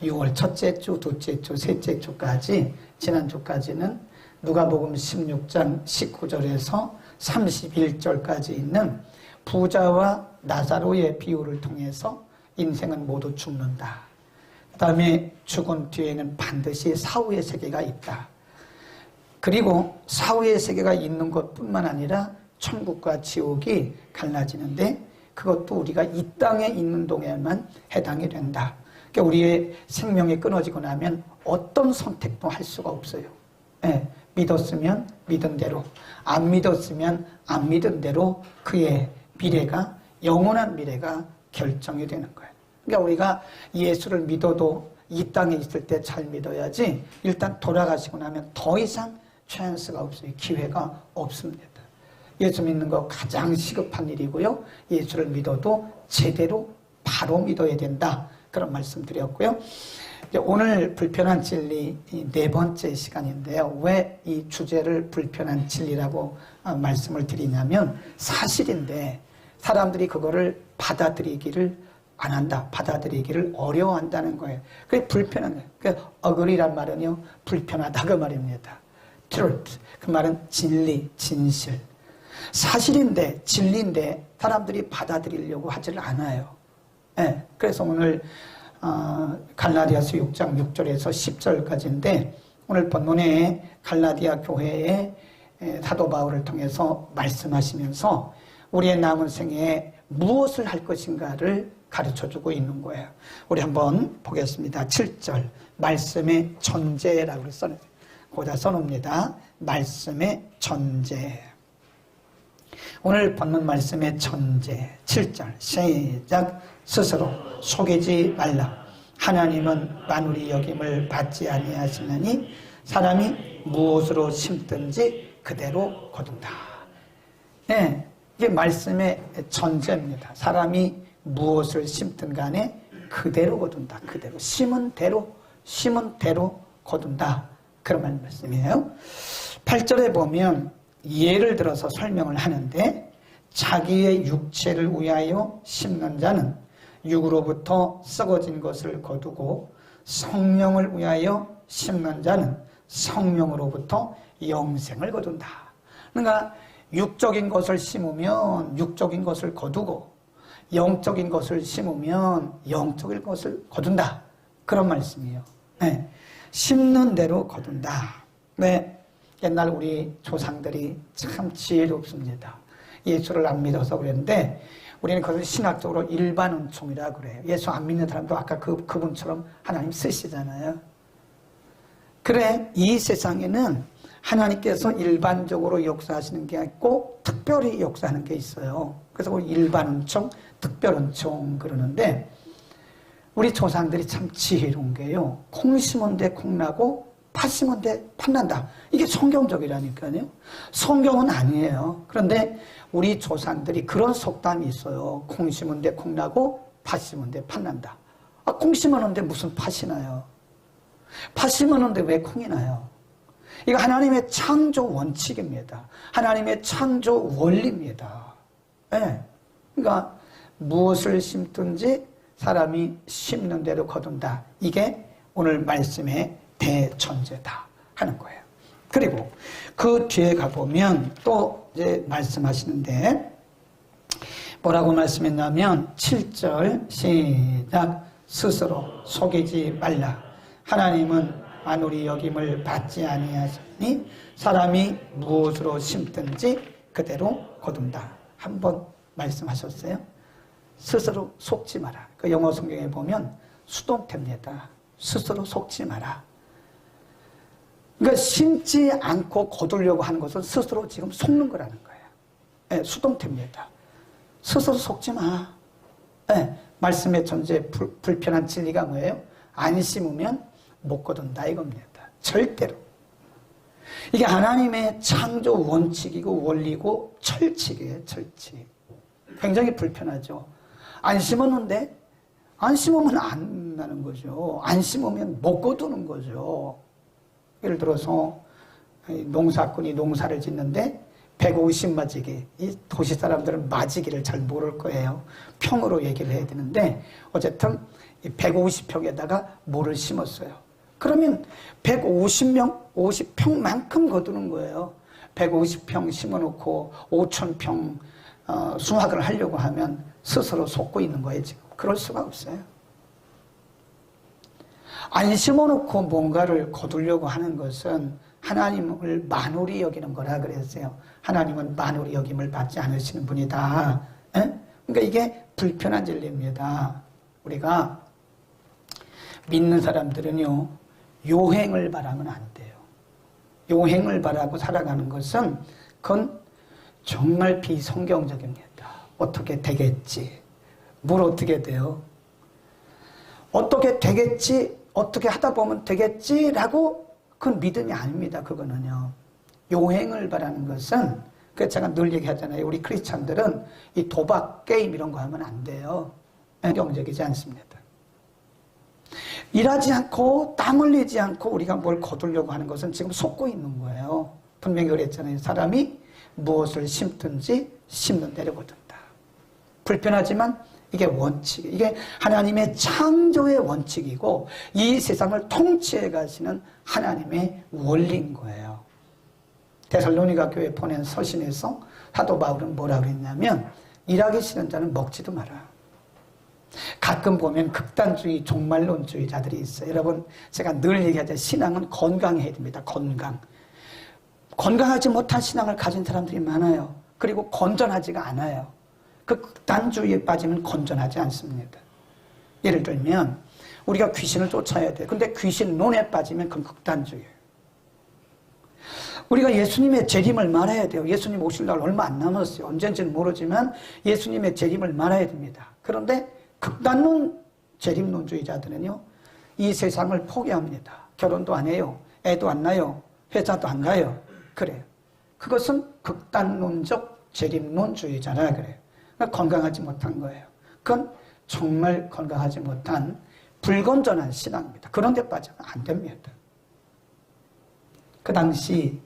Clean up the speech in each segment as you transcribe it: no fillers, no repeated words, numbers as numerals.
6월 첫째 주, 둘째 주, 셋째 주까지, 지난주까지는 누가복음 16장 19절에서 31절까지 있는 부자와 나사로의 비유를 통해서 인생은 모두 죽는다. 그 다음에 죽은 뒤에는 반드시 사후의 세계가 있다. 그리고 사후의 세계가 있는 것뿐만 아니라 천국과 지옥이 갈라지는데 그것도 우리가 이 땅에 있는 동안만 해당이 된다. 그러니까 우리의 생명이 끊어지고 나면 어떤 선택도 할 수가 없어요. 예, 믿었으면 믿은 대로, 안 믿었으면 안 믿은 대로 그의 미래가, 영원한 미래가 결정이 되는 거예요. 그러니까 우리가 예수를 믿어도 이 땅에 있을 때 잘 믿어야지 일단 돌아가시고 나면 더 이상 찬스가 없어요. 기회가 없습니다. 예수 믿는 거 가장 시급한 일이고요. 예수를 믿어도 제대로 바로 믿어야 된다. 그런 말씀 드렸고요. 오늘 불편한 진리 네 번째 시간인데요. 왜 이 주제를 불편한 진리라고 말씀을 드리냐면 사실인데 사람들이 그거를 받아들이기를 안 한다. 받아들이기를 어려워한다는 거예요. 그게 불편한 거예요. 그 어그리란 말은요. 불편하다 그 말입니다. truth. 그 말은 진리, 진실. 사실인데 진리인데 사람들이 받아들이려고 하질 않아요. 네, 그래서 오늘 갈라디아서 6장 6절에서 10절까지인데 오늘 본문에 갈라디아 교회의 사도 바울을 통해서 말씀하시면서 우리의 남은 생에 무엇을 할 것인가를 가르쳐주고 있는 거예요. 우리 한번 보겠습니다. 7절 말씀의 전제라고 거기다 써놓습니다. 말씀의 전제. 오늘 본문 말씀의 전제 7절 시작. 스스로 속이지 말라. 하나님은 만물이 여김을 받지 아니하시나니 사람이 무엇으로 심든지 그대로 거둔다. 네, 이게 말씀의 전제입니다. 사람이 무엇을 심든 간에 그대로 거둔다. 그대로 심은 대로 거둔다. 그런 말씀이에요. 8절에 보면 예를 들어서 설명을 하는데 자기의 육체를 위하여 심는 자는 육으로부터 썩어진 것을 거두고 성령을 위하여 심는 자는 성령으로부터 영생을 거둔다. 그러니까 육적인 것을 심으면 육적인 것을 거두고 영적인 것을 심으면 영적인 것을 거둔다. 그런 말씀이에요. 네. 심는 대로 거둔다. 네. 옛날 우리 조상들이 참 지혜롭습니다. 예수를 안 믿어서 그랬는데 우리는 그것을 신학적으로 일반 은총이라고 그래요. 예수 안 믿는 사람도 아까 그분처럼 하나님 쓰시잖아요. 그래, 이 세상에는 하나님께서 일반적으로 역사하시는 게 있고 특별히 역사하는 게 있어요. 그래서 우리 일반 은총, 특별 은총 그러는데 우리 조상들이 참 지혜로운 게요. 콩 심은 데 콩 나고 팥 심은 데 팥 난다. 이게 성경적이라니까요. 성경은 아니에요. 그런데 우리 조상들이 그런 속담이 있어요. 콩 심은 데 콩 나고 팥 심은 데 팥 난다. 콩 심었는데 무슨 팥이 나요? 팥 심었는데 왜 콩이 나요? 이거 하나님의 창조 원칙입니다. 하나님의 창조 원리입니다. 네. 그러니까 무엇을 심든지 사람이 심는 대로 거둔다. 이게 오늘 말씀의 대전제다 하는 거예요. 그리고 그 뒤에 가보면 또 이제 말씀하시는데 뭐라고 말씀했냐면 7절 시작. 스스로 속이지 말라. 하나님은 만물이 여김을 받지 아니하시니 사람이 무엇으로 심든지 그대로 거둔다. 한번 말씀하셨어요. 스스로 속지 마라. 그 영어 성경에 보면 수동태입니다. 스스로 속지 마라. 그러니까 심지 않고 거두려고 하는 것은 스스로 지금 속는 거라는 거예요. 네, 수동태입니다. 스스로 속지 마. 네, 말씀의 전제 불편한 진리가 뭐예요? 안 심으면 못 거둔다 이겁니다. 절대로. 이게 하나님의 창조 원칙이고 원리고 철칙이에요. 철칙. 굉장히 불편하죠. 안 심었는데 안 심으면 안 나는 거죠. 안 심으면 못 거두는 거죠. 예를 들어서 농사꾼이 농사를 짓는데 150마지기, 이 도시 사람들은 마지기를 잘 모를 거예요. 평으로 얘기를 해야 되는데 어쨌든 150평에다가 뭐를 심었어요. 그러면 50평만큼 거두는 거예요. 150평 심어놓고 5,000평 수확을 하려고 하면 스스로 속고 있는 거예요, 지금. 그럴 수가 없어요. 안 심어놓고 뭔가를 거두려고 하는 것은 하나님을 만홀히 여기는 거라 그랬어요. 하나님은 만홀히 여김을 받지 않으시는 분이다. 에? 그러니까 이게 불편한 진리입니다. 우리가 믿는 사람들은요, 요행을 바라면 안 돼요. 요행을 바라고 살아가는 것은 그건 정말 비성경적입니다. 어떻게 되겠지? 뭘 어떻게 돼요? 어떻게 되겠지? 어떻게 하다 보면 되겠지라고 그건 믿음이 아닙니다. 그거는요. 요행을 바라는 것은 그래서 제가 늘 얘기하잖아요. 우리 크리스찬들은 이 도박, 게임 이런 거 하면 안 돼요. 성경적이지 않습니다. 일하지 않고 땀 흘리지 않고 우리가 뭘 거두려고 하는 것은 지금 속고 있는 거예요. 분명히 그랬잖아요. 사람이 무엇을 심든지 심는 대로 거둔다. 불편하지만 이게 원칙, 이게 하나님의 창조의 원칙이고 이 세상을 통치해 가시는 하나님의 원리인 거예요. 데살로니가 교회 보낸 서신에서 사도 바울은 뭐라 그랬냐면 일하기 싫은 자는 먹지도 마라. 가끔 보면 극단주의 종말론주의자들이 있어요. 여러분 제가 늘 얘기하죠. 신앙은 건강해야 됩니다. 건강하지 못한 신앙을 가진 사람들이 많아요. 그리고 건전하지가 않아요. 그 극단주의에 빠지면 건전하지 않습니다. 예를 들면 우리가 귀신을 쫓아야 돼요. 근데 귀신론에 빠지면 그건 극단주의예요. 우리가 예수님의 재림을 말해야 돼요. 예수님 오실 날 얼마 안 남았어요. 언젠지는 모르지만 예수님의 재림을 말해야 됩니다. 그런데 극단론 재림론주의자들은요, 이 세상을 포기합니다. 결혼도 안 해요. 애도 안 낳아요. 회사도 안 가요. 그래요. 그것은 극단론적 재림론주의자라 그래요. 그러니까 건강하지 못한 거예요. 그건 정말 건강하지 못한 불건전한 신앙입니다. 그런 데 빠지면 안 됩니다. 그 당시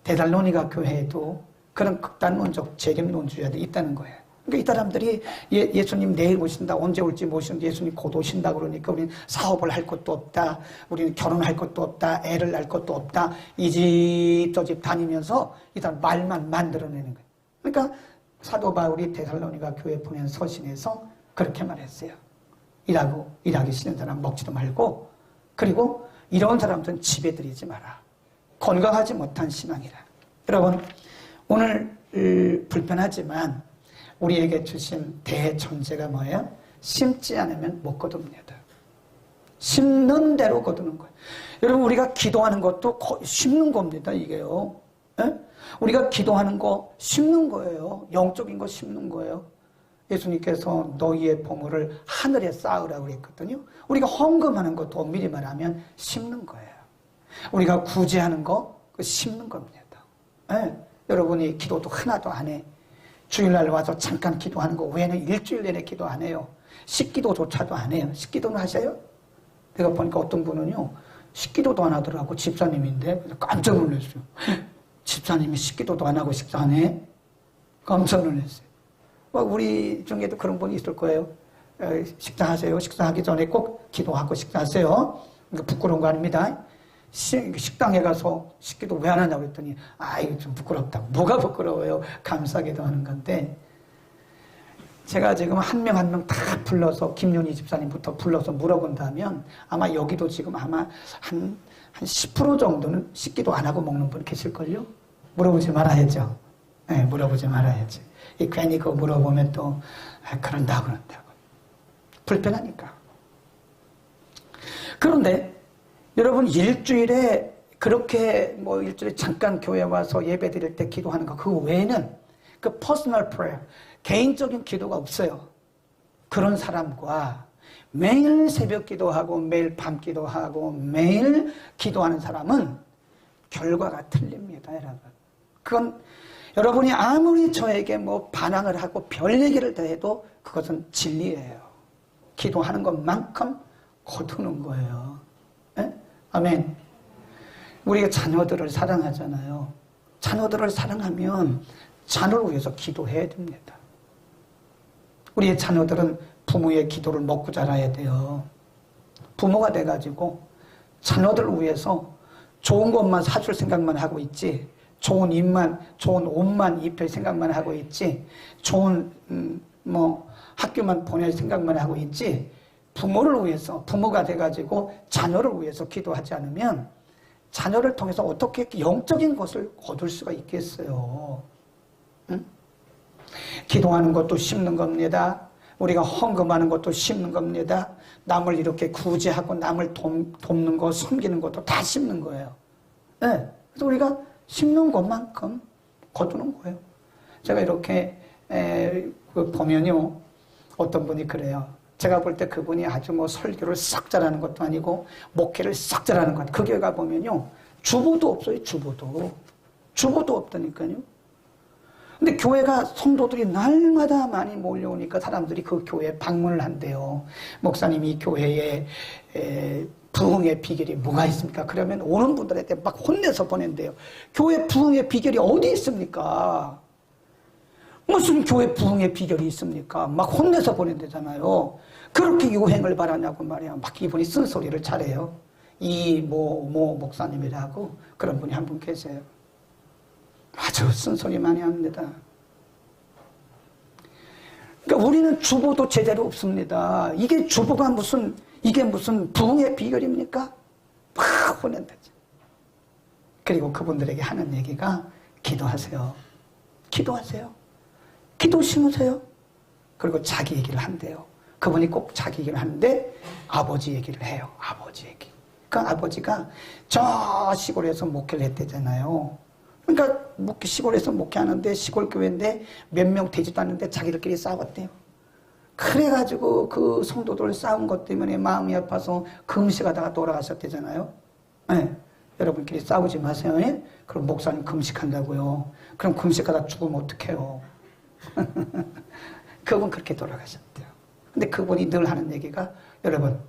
데살로니가 교회에도 그런 극단론적 재림론주의자들이 있다는 거예요. 그러니까 이 사람들이 예수님 내일 오신다, 언제 올지 모르는데 예수님 곧 오신다 그러니까 우리는 사업을 할 것도 없다, 우리는 결혼할 것도 없다, 애를 낳을 것도 없다, 이 집 저 집 다니면서 이 사람 말만 만들어내는 거예요. 그러니까 사도 바울이 데살로니가 교회 보낸 서신에서 그렇게 말했어요. 일하기 싫은 사람 먹지도 말고, 그리고 이런 사람들은 집에 들이지 마라. 건강하지 못한 신앙이라. 여러분 오늘 불편하지만 우리에게 주신 대전제가 뭐예요? 심지 않으면 못 거둡니다. 심는 대로 거두는 거예요. 여러분 우리가 기도하는 것도 심는 겁니다. 이게요. 에? 우리가 기도하는 거 심는 거예요. 영적인 거 심는 거예요. 예수님께서 너희의 보물을 하늘에 쌓으라고 그랬거든요. 우리가 헌금하는 것도 엄밀히 말하면 심는 거예요. 우리가 구제하는 거 심는 겁니다. 에? 여러분이 기도도 하나도 안 해. 주일날 와서 잠깐 기도하는 거 외에는 일주일 내내 기도 안 해요. 식기도조차도 안 해요. 식기도는 하셔요? 내가 보니까 어떤 분은요, 식기도도 안 하더라고. 집사님인데 깜짝 놀랐어요. 집사님이 식기도도 안 하고 식사 안 해? 깜짝 놀랐어요. 우리 중에도 그런 분이 있을 거예요. 식사하세요. 식사하기 전에 꼭 기도하고 식사하세요. 부끄러운 거 아닙니다. 식당에 가서 식기도 왜 안 하냐고 했더니 이거 좀 부끄럽다. 뭐가 부끄러워요? 감사기도 하는 건데, 제가 지금 한 명 한 명 다 불러서 김윤희 집사님부터 불러서 물어본다면 아마 여기도 지금 아마 한 10% 정도는 식기도 안 하고 먹는 분 계실걸요? 물어보지 말아야죠. 네, 물어보지 말아야지. 괜히 그거 물어보면 또 그런다고 불편하니까. 그런데 여러분 일주일에 그렇게 일주일에 잠깐 교회 와서 예배 드릴 때 기도하는 거, 그 외에는 그 퍼스널 프레어, 개인적인 기도가 없어요. 그런 사람과 매일 새벽 기도하고 매일 밤 기도하고 매일 기도하는 사람은 결과가 틀립니다, 여러분. 그건 여러분이 아무리 저에게 반항을 하고 별 얘기를 다 해도 그것은 진리예요. 기도하는 것만큼 거두는 거예요. 에? 아멘. 우리가 자녀들을 사랑하잖아요. 자녀들을 사랑하면 자녀를 위해서 기도해야 됩니다. 우리의 자녀들은 부모의 기도를 먹고 자라야 돼요. 부모가 돼가지고 자녀들을 위해서 좋은 것만 사줄 생각만 하고 있지, 좋은 옷만 입힐 생각만 하고 있지, 좋은 학교만 보낼 생각만 하고 있지, 부모를 위해서, 부모가 돼가지고 자녀를 위해서 기도하지 않으면 자녀를 통해서 어떻게 영적인 것을 거둘 수가 있겠어요? 응? 기도하는 것도 심는 겁니다. 우리가 헌금하는 것도 심는 겁니다. 남을 이렇게 구제하고 남을 돕는 거, 섬기는 것도 다 심는 거예요. 네. 그래서 우리가 심는 것만큼 거두는 거예요. 제가 이렇게 보면요, 어떤 분이 그래요. 제가 볼 때 그분이 아주 설교를 싹 잘하는 것도 아니고 목회를 싹 잘하는 것. 그 교회 가보면요, 주보도 없어요. 주보도 없다니까요. 근데 교회가 성도들이 날마다 많이 몰려오니까 사람들이 그 교회에 방문을 한대요. 목사님이 이 교회에 부흥의 비결이 뭐가 있습니까? 그러면 오는 분들한테 막 혼내서 보낸대요. 교회 부흥의 비결이 어디 있습니까? 무슨 교회 부흥의 비결이 있습니까? 막 혼내서 보낸대잖아요. 그렇게 유행을 바라냐고 말이야. 막 이분이 쓴소리를 잘해요. 목사님이라고 그런 분이 한 분 계세요. 아주 쓴소리 많이 합니다. 그러니까 우리는 주보도 제대로 없습니다. 이게 무슨 부흥의 비결입니까? 막 혼낸다죠. 그리고 그분들에게 하는 얘기가 기도하세요. 기도 심으세요. 그리고 자기 얘기를 한대요. 그분이 꼭 자기 얘기를 하는데 아버지 얘기를 해요. 아버지 얘기. 그 아버지가 저 시골에서 목회를 했대잖아요. 그러니까 시골에서 목회하는데 시골 교회인데 몇 명 되지도 않는데 자기들끼리 싸웠대요. 그래가지고 그 성도들 싸운 것 때문에 마음이 아파서 금식하다가 돌아가셨대잖아요. 네. 여러분끼리 싸우지 마세요. 네? 그럼 목사님 금식한다고요. 그럼 금식하다 죽으면 어떡해요? 그분 그렇게 돌아가셨대요. 근데 그분이 늘 하는 얘기가, 여러분,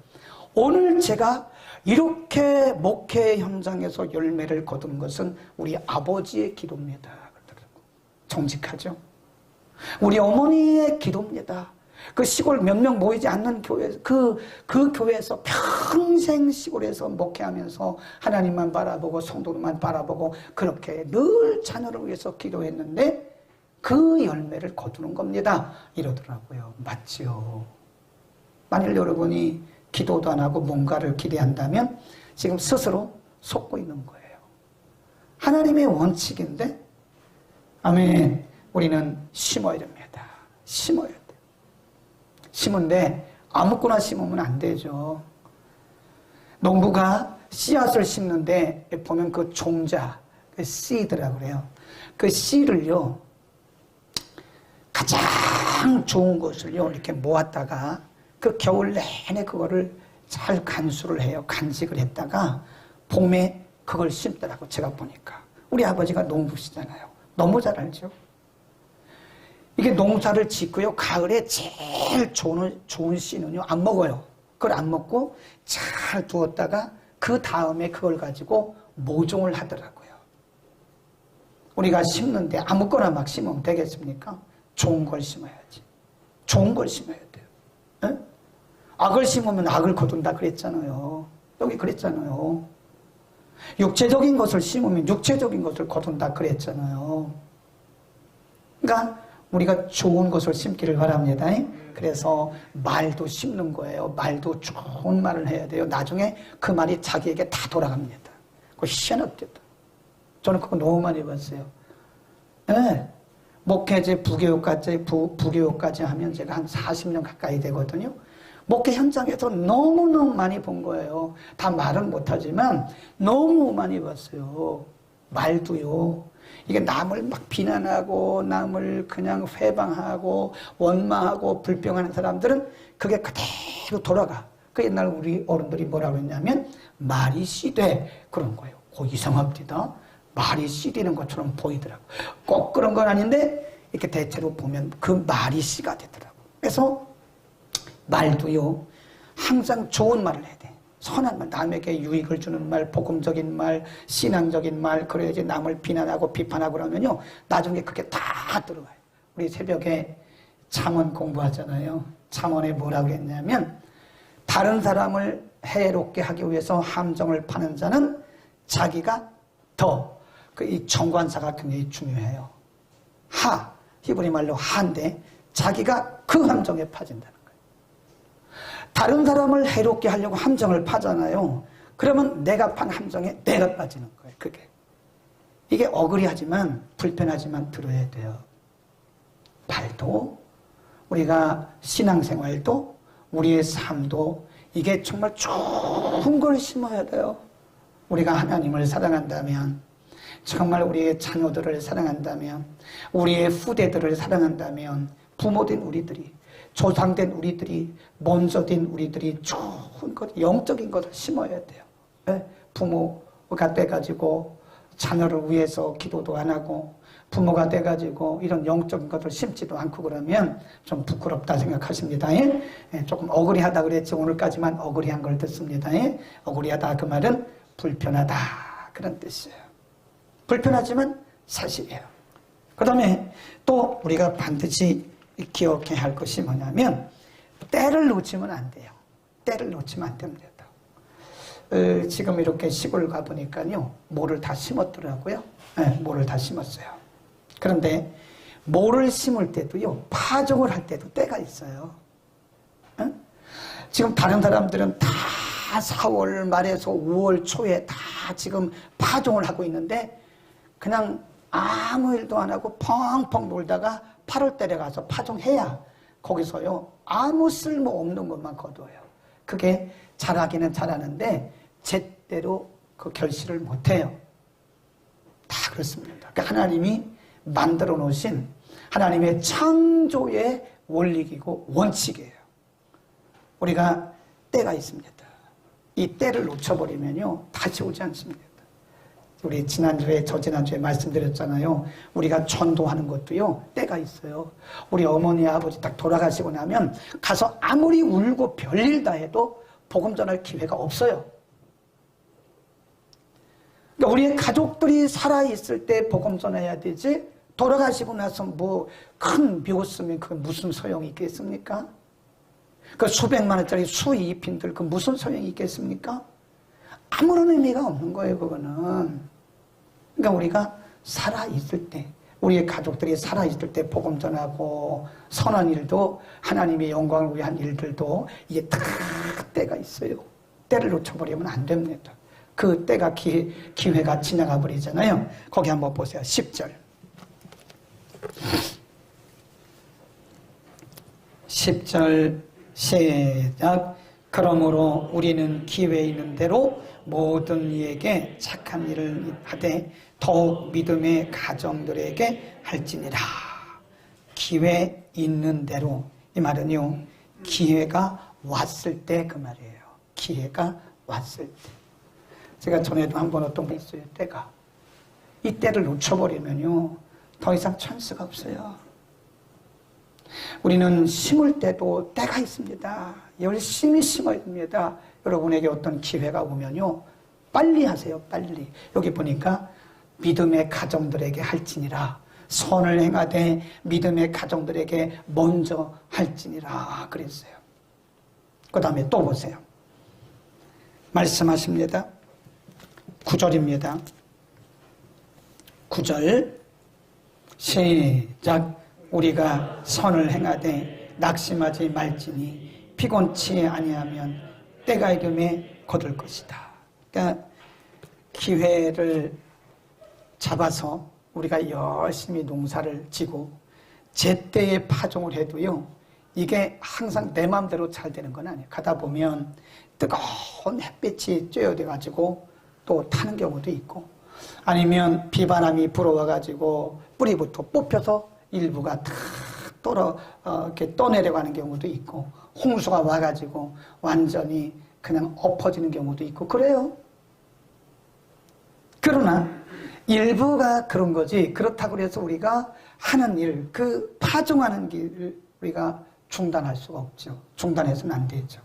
오늘 제가 이렇게 목회 현장에서 열매를 거둔 것은 우리 아버지의 기도입니다. 정직하죠? 우리 어머니의 기도입니다. 그 시골 몇 명 모이지 않는 교회, 그 교회에서 평생 시골에서 목회하면서 하나님만 바라보고 성도만 바라보고 그렇게 늘 자녀를 위해서 기도했는데 그 열매를 거두는 겁니다. 이러더라고요. 맞지요. 만일 여러분이 기도도 안 하고 뭔가를 기대한다면 지금 스스로 속고 있는 거예요. 하나님의 원칙인데, 아멘. 우리는 심어야 됩니다. 심어야 돼요. 심은데 아무거나 심으면 안 되죠. 농부가 씨앗을 심는데 보면 그 종자, 그 씨드라고 그래요. 그 씨를요, 가장 좋은 것을요, 이렇게 모았다가 그 겨울 내내 그거를 잘 간수를 해요. 간직을 했다가 봄에 그걸 심더라고. 제가 보니까. 우리 아버지가 농부시잖아요. 너무 잘 알죠. 이게 농사를 짓고요, 가을에 제일 좋은 씨는요, 안 먹어요. 그걸 안 먹고 잘 두었다가 그 다음에 그걸 가지고 모종을 하더라고요. 우리가 심는데 아무거나 막 심으면 되겠습니까? 좋은 걸 심어야지. 좋은 걸 심어야 돼요. 에? 악을 심으면 악을 거둔다 그랬잖아요. 여기 그랬잖아요. 육체적인 것을 심으면 육체적인 것을 거둔다 그랬잖아요. 그러니까 우리가 좋은 것을 심기를 바랍니다. 그래서 말도 심는 거예요. 말도 좋은 말을 해야 돼요. 나중에 그 말이 자기에게 다 돌아갑니다. 그거 희한하겠다. 저는 그거 너무 많이 봤어요. 네. 목회제 부교육까지 하면 제가 한 40년 가까이 되거든요. 목회 현장에서 너무너무 많이 본 거예요. 다 말은 못하지만 너무 많이 봤어요. 말도요. 이게 남을 막 비난하고 남을 그냥 회방하고 원망하고 불평하는 사람들은 그게 그대로 돌아가. 그 옛날 우리 어른들이 뭐라고 했냐면 말이 씨되 그런 거예요. 이상합니다. 말이 씨되는 것처럼 보이더라고. 꼭 그런 건 아닌데 이렇게 대체로 보면 그 말이 씨가 되더라고. 그래서 말도요, 항상 좋은 말을 해야 돼. 선한 말, 남에게 유익을 주는 말, 복음적인 말, 신앙적인 말, 그래야지 남을 비난하고 비판하고 그러면요, 나중에 그게 다 들어가요. 우리 새벽에 잠언 공부하잖아요. 잠언에 뭐라고 했냐면, 다른 사람을 해롭게 하기 위해서 함정을 파는 자는 자기가 더, 이 정관사가 굉장히 중요해요. 히브리 말로 하인데 자기가 그 함정에 빠진다는 거예요. 다른 사람을 해롭게 하려고 함정을 파잖아요. 그러면 내가 판 함정에 내가 빠지는 거예요. 이게 어그리하지만 불편하지만 들어야 돼요. 발도, 우리가 신앙생활도, 우리의 삶도 이게 정말 좋은 걸 심어야 돼요. 우리가 하나님을 사랑한다면, 정말 우리의 자녀들을 사랑한다면, 우리의 후대들을 사랑한다면, 부모된 우리들이, 조상된 우리들이, 먼저된 우리들이 좋은 것, 영적인 것을 심어야 돼요. 부모가 돼가지고 자녀를 위해서 기도도 안 하고, 부모가 돼가지고 이런 영적인 것을 심지도 않고 그러면 좀 부끄럽다 생각하십니다. 조금 억울해하다 그랬지. 오늘까지만 억울해한 걸 듣습니다. 억울해하다 그 말은 불편하다 그런 뜻이에요. 불편하지만 사실이에요. 그 다음에 또 우리가 반드시 기억해야 할 것이 뭐냐면 때를 놓치면 안 돼요. 때를 놓치면 안 됩니다. 지금 이렇게 시골 가보니까요, 모를 다 심었더라고요. 모를 다 심었어요. 그런데 모를 심을 때도요, 파종을 할 때도 때가 있어요. 지금 다른 사람들은 다 4월 말에서 5월 초에 다 지금 파종을 하고 있는데 그냥 아무 일도 안 하고 펑펑 놀다가 8월 달에 가서 파종해야 거기서요 아무 쓸모없는 것만 거둬요. 그게 잘하기는 잘하는데 제대로 그 결실을 못해요. 다 그렇습니다. 그러니까 하나님이 만들어 놓으신 하나님의 창조의 원리이고 원칙이에요. 우리가 때가 있습니다. 이 때를 놓쳐버리면요 다시 오지 않습니다. 우리 지난주에 저지난주에 말씀드렸잖아요. 우리가 전도하는 것도요 때가 있어요. 우리 어머니 아버지 딱 돌아가시고 나면 가서 아무리 울고 별일 다 해도 복음 전할 기회가 없어요. 그러니까 우리의 가족들이 살아있을 때 복음 전해야 되지, 돌아가시고 나서 뭐 큰 묘 쓰면 그 무슨 소용이 있겠습니까? 그 수백만 원짜리 수입品들 그 무슨 소용이 있겠습니까? 아무런 의미가 없는 거예요, 그거는. 그러니까 우리가 살아있을 때, 우리의 가족들이 살아있을 때 복음 전하고 선한 일도, 하나님의 영광을 위한 일들도 이게 다 때가 있어요. 때를 놓쳐버리면 안 됩니다. 그 때가 기회가 지나가 버리잖아요. 거기 한번 보세요. 10절. 10절 시작. 그러므로 우리는 기회 있는 대로 모든 이에게 착한 일을 하되 더욱 믿음의 가정들에게 할지니라. 기회 있는 대로, 이 말은요 기회가 왔을 때 그 말이에요. 기회가 왔을 때. 제가 전에도 한번 어떤 게 있어요. 때가. 이 때를 놓쳐버리면요 더 이상 찬스가 없어요. 우리는 심을 때도 때가 있습니다. 열심히 심어야 됩니다. 여러분에게 어떤 기회가 오면요 빨리 하세요. 빨리. 여기 보니까 믿음의 가정들에게 할지니라. 선을 행하되 믿음의 가정들에게 먼저 할지니라 그랬어요. 그 다음에 또 보세요. 말씀하십니다. 9절입니다. 9절 시작. 우리가 선을 행하되 낙심하지 말지니 피곤치 아니하면 때가 이름에 거둘 것이다. 그러니까 기회를 잡아서 우리가 열심히 농사를 지고 제때에 파종을 해도요 이게 항상 내 마음대로 잘 되는 건 아니에요. 가다 보면 뜨거운 햇빛이 쬐어돼 가지고 또 타는 경우도 있고, 아니면 비바람이 불어와 가지고 뿌리부터 뽑혀서 일부가 다 이렇게 떠내려가는 경우도 있고, 홍수가 와가지고 완전히 그냥 엎어지는 경우도 있고 그래요. 그러나 일부가 그런 거지, 그렇다고 해서 우리가 하는 일, 그 파종하는 길을 우리가 중단할 수가 없죠. 중단해서는 안 되죠.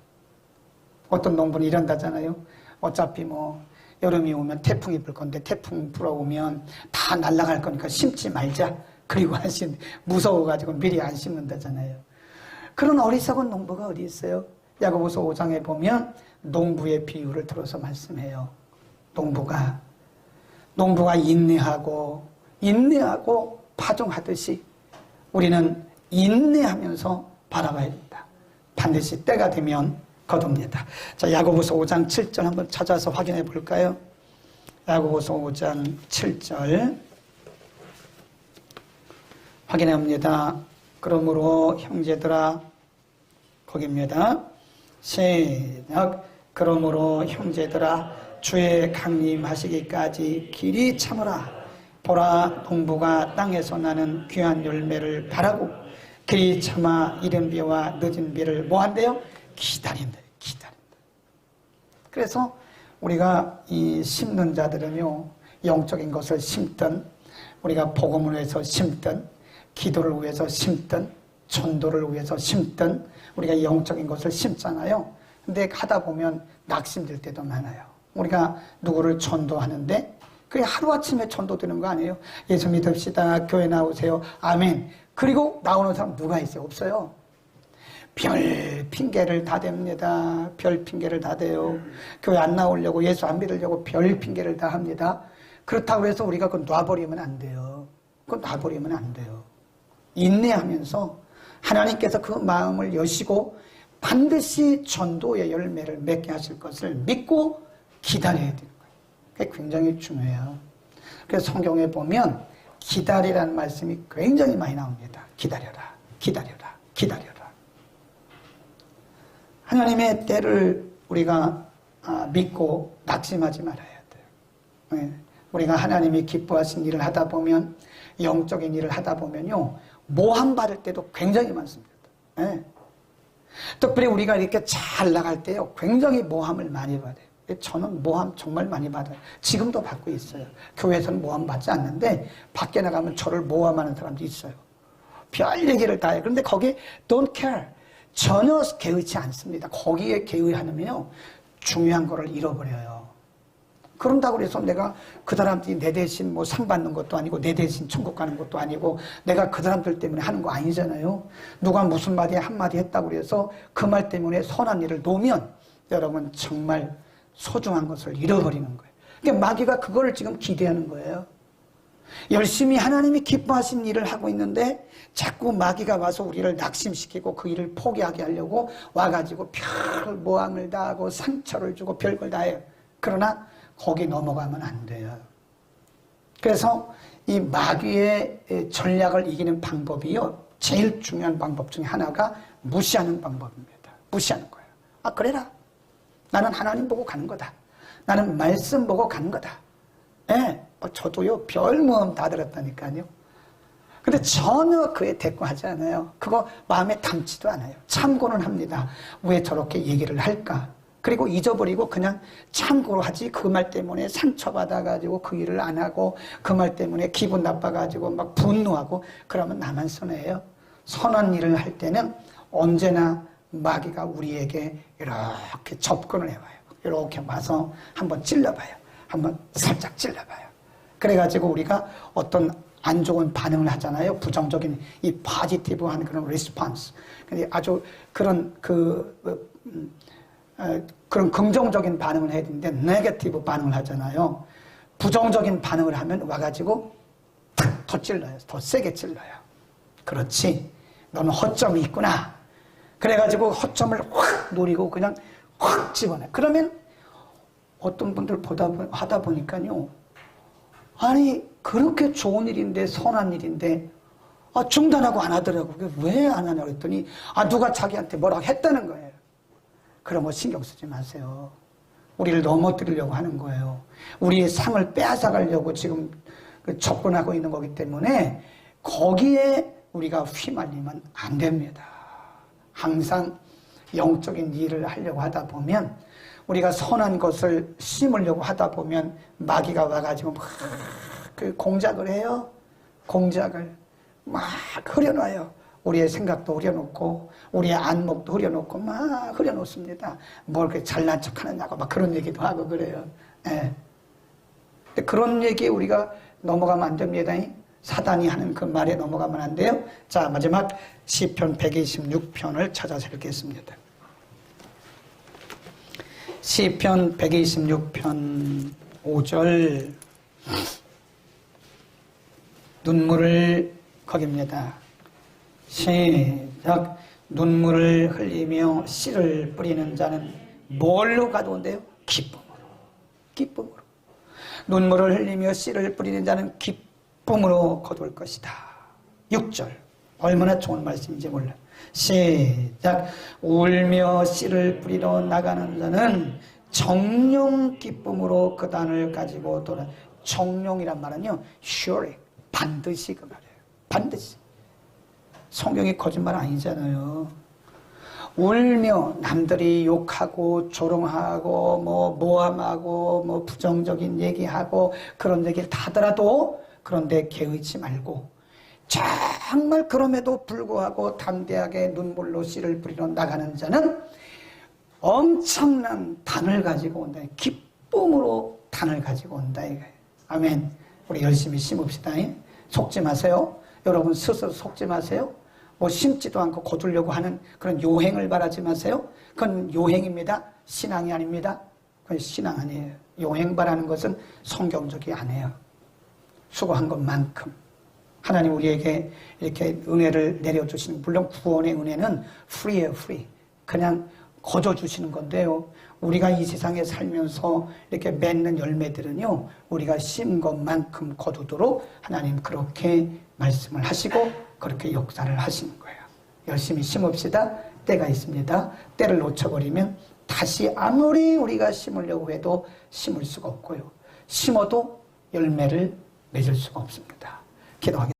어떤 농부는 이런다잖아요. 어차피 뭐 여름이 오면 태풍이 불 건데 태풍 불어오면 다 날아갈 거니까 심지 말자. 그리고 무서워가지고 미리 안 심는다잖아요. 그런 어리석은 농부가 어디 있어요? 야고보서 5장에 보면 농부의 비유를 들어서 말씀해요. 농부가 인내하고 파종하듯이 우리는 인내하면서 바라봐야 된다. 반드시 때가 되면 거둡니다. 자, 야고보서 5장 7절 한번 찾아서 확인해 볼까요? 야고보서 5장 7절 확인해 봅니다. 그러므로 형제들아, 거기입니다. 시작. 그러므로 형제들아, 주의 강림하시기까지 길이 참으라. 보라, 농부가 땅에서 나는 귀한 열매를 바라고 길이 참아 이른 비와 늦은 비를 뭐한대요? 기다린다. 그래서 우리가 이 심는 자들은요, 영적인 것을 심든, 우리가 복음을 위해서 심든, 기도를 위해서 심든, 전도를 위해서 심든, 우리가 영적인 것을 심잖아요. 근데 하다 보면 낙심될 때도 많아요. 우리가 누구를 전도하는데 그게 하루아침에 전도되는 거 아니에요? 예수 믿읍시다, 교회 나오세요, 아멘. 그리고 나오는 사람 누가 있어요? 없어요. 별 핑계를 다 댑니다. 별 핑계를 다 대요. 교회 안 나오려고, 예수 안 믿으려고 별 핑계를 다 합니다. 그렇다고 해서 우리가 그건 놔버리면 안 돼요. 그건 놔버리면 안 돼요. 인내하면서 하나님께서 그 마음을 여시고 반드시 전도의 열매를 맺게 하실 것을 믿고 기다려야 되는 거예요. 그게 굉장히 중요해요. 그래서 성경에 보면 기다리라는 말씀이 굉장히 많이 나옵니다. 기다려라, 기다려라, 기다려라. 하나님의 때를 우리가 믿고 낙심하지 말아야 돼요. 우리가 하나님이 기뻐하신 일을 하다 보면, 영적인 일을 하다 보면요, 모함 받을 때도 굉장히 많습니다. 특별히 우리가 이렇게 잘 나갈 때요, 굉장히 모함을 많이 받아요. 저는 모함 정말 많이 받아요. 지금도 받고 있어요. 교회에서는 모함 받지 않는데 밖에 나가면 저를 모함하는 사람도 있어요. 별 얘기를 다 해요. 그런데 거기에 don't care, 전혀 개의치 않습니다. 거기에 개의하면요, 중요한 거를 잃어버려요. 그런다고 해서 내가 그 사람들이 내 대신 뭐 상 받는 것도 아니고 내 대신 천국 가는 것도 아니고 내가 그 사람들 때문에 하는 거 아니잖아요. 누가 무슨 말이 한마디 했다고 해서 그 말 때문에 선한 일을 놓으면 여러분 정말 소중한 것을 잃어버리는 거예요. 그러니까 마귀가 그거를 지금 기대하는 거예요. 열심히 하나님이 기뻐하신 일을 하고 있는데 자꾸 마귀가 와서 우리를 낙심시키고 그 일을 포기하게 하려고 와가지고 별 모함을 다하고 상처를 주고 별걸 다 해요. 그러나 거기 넘어가면 안 돼요. 그래서 이 마귀의 전략을 이기는 방법이요, 제일 중요한 방법 중에 하나가 무시하는 방법입니다. 무시하는 거예요. 아, 그래라. 나는 하나님 보고 가는 거다. 나는 말씀 보고 가는 거다. 저도요, 별 모험 다 들었다니까요. 근데 전혀 그에 대꾸하지 않아요. 그거 마음에 담지도 않아요. 참고는 합니다. 왜 저렇게 얘기를 할까? 그리고 잊어버리고 그냥 참고로 하지, 그 말 때문에 상처받아가지고 그 일을 안 하고 그 말 때문에 기분 나빠가지고 막 분노하고 그러면 나만 손해예요. 선한 일을 할 때는 언제나 마귀가 우리에게 이렇게 접근을 해와요. 이렇게 와서 한번 찔러봐요. 한번 살짝 찔러봐요. 그래가지고 우리가 어떤 안 좋은 반응을 하잖아요. 부정적인 이 포지티브한 그런 리스폰스. 근데 아주 그런 그런 긍정적인 반응을 해야 되는데 네거티브 반응을 하잖아요. 부정적인 반응을 하면 와가지고 탁 더 찔러요. 더 세게 찔러요. 그렇지, 너는 허점이 있구나. 그래가지고 허점을 확 노리고 그냥 확 집어내. 그러면 어떤 분들 하다 보니까요, 아니 그렇게 좋은 일인데, 선한 일인데 중단하고 안 하더라고. 왜 안 하냐고 했더니 누가 자기한테 뭐라고 했다는 거예요. 그런 거 신경 쓰지 마세요. 우리를 넘어뜨리려고 하는 거예요. 우리의 상을 빼앗아가려고 지금 접근하고 있는 거기 때문에 거기에 우리가 휘말리면 안 됩니다. 항상 영적인 일을 하려고 하다 보면, 우리가 선한 것을 심으려고 하다 보면 마귀가 와가지고 막 그 공작을 해요. 공작을 막 흐려놔요. 우리의 생각도 흐려놓고 우리의 안목도 흐려놓고 막 흐려놓습니다. 뭘 그렇게 잘난 척하느냐고 막 그런 얘기도 하고 그래요. 근데 그런 얘기에 우리가 넘어가면 안 됩니다. 사단이 하는 그 말에 넘어가면 안 돼요. 자, 마지막 시편 126편을 찾아서 읽겠습니다. 시편 126편 5절 눈물을 거깁니다. 시작. 눈물을 흘리며 씨를 뿌리는 자는 뭘로 가져온대요? 기쁨으로. 기쁨으로. 눈물을 흘리며 씨를 뿌리는 자는 기쁨으로 거둘 것이다. 6절. 얼마나 좋은 말씀인지 몰라. 시작. 울며 씨를 뿌리러 나가는 자는 정령 기쁨으로 그 단을 가지고 돌아. 정령이란 말은요, surely, 반드시 그 말이에요. 반드시. 성경이 거짓말 아니잖아요. 울며 남들이 욕하고 조롱하고 모함하고 부정적인 얘기하고 그런 얘기를 다 하더라도 그런데 개의치 말고 정말 그럼에도 불구하고 담대하게 눈물로 씨를 뿌리러 나가는 자는 엄청난 단을 가지고 온다. 기쁨으로 단을 가지고 온다. 아멘. 우리 열심히 심읍시다. 속지 마세요. 여러분 스스로 속지 마세요. 심지도 않고 거두려고 하는 그런 요행을 바라지 마세요. 그건 요행입니다. 신앙이 아닙니다. 그건 신앙 아니에요. 요행 바라는 것은 성경적이 아니에요. 수고한 것만큼 하나님 우리에게 이렇게 은혜를 내려주시는, 물론 구원의 은혜는 free예요. free. 그냥 거저 주시는 건데요. 우리가 이 세상에 살면서 이렇게 맺는 열매들은요, 우리가 심 것만큼 거두도록 하나님 그렇게 말씀을 하시고 그렇게 역사를 하시는 거예요. 열심히 심읍시다. 때가 있습니다. 때를 놓쳐버리면 다시 아무리 우리가 심으려고 해도 심을 수가 없고요. 심어도 열매를 맺을 수가 없습니다. 기도하겠습니다.